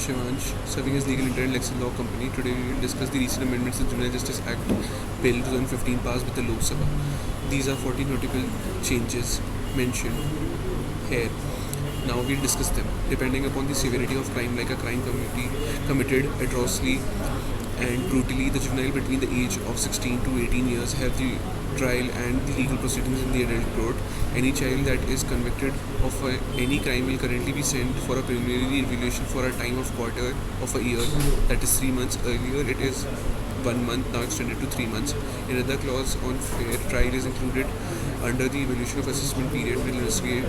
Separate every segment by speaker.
Speaker 1: Shivansh, serving as legal intern at Lexan Law Company. Today we will discuss the recent amendments to the Juvenile Justice Act Bill 2015 passed with the Lok Sabha. These are 14 notable changes mentioned here. Now we'll discuss them. Depending upon the severity of crime, like a crime committed atrociously and brutally, the juvenile between the age of 16 to 18 years have the trial and the legal proceedings in the adult court. Any child that is convicted of any crime will currently be sent for a preliminary evaluation for a time of quarter of a year, that is 3 months. Earlier it is 1 month, now extended to 3 months. Another clause on fair trial is included under the evaluation of assessment period will investigate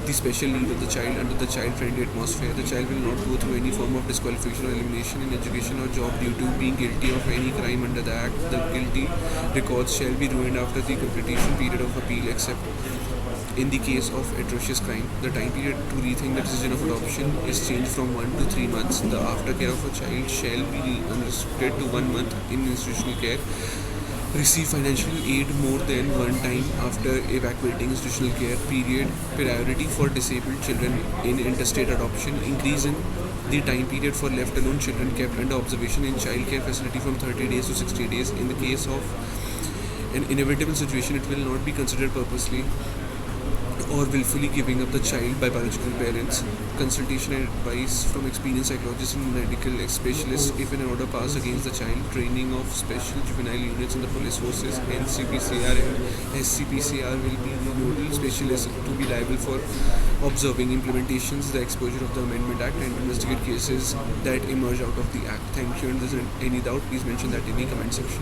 Speaker 1: the special need of the child under the child-friendly atmosphere. The child will not go through any form of disqualification or elimination in education or job due to being guilty of any crime under the Act. The guilty records shall be ruined after the completion period of appeal, except in the case of atrocious crime. The time period to rethink the decision of adoption is changed from 1 to 3 months. The aftercare of a child shall be unrestricted to 1 month in institutional care. Receive financial aid more than one time after evacuating institutional care. Priority for disabled children in interstate adoption. Increase in the time period for left alone children kept under observation in child care facility from 30 days to 60 days. In the case of an inevitable situation, it will not be considered purposely or willfully giving up the child by biological parents. Consultation and advice from experienced psychologists and medical specialists if an order passed against the child. Training of special juvenile units in the police forces. NCPCR and SCPCR will be the nodal specialists to be liable for observing implementations, the exposure of the Amendment Act, and investigate cases that emerge out of the Act. Thank you, and if there is any doubt, please mention that in the comment section.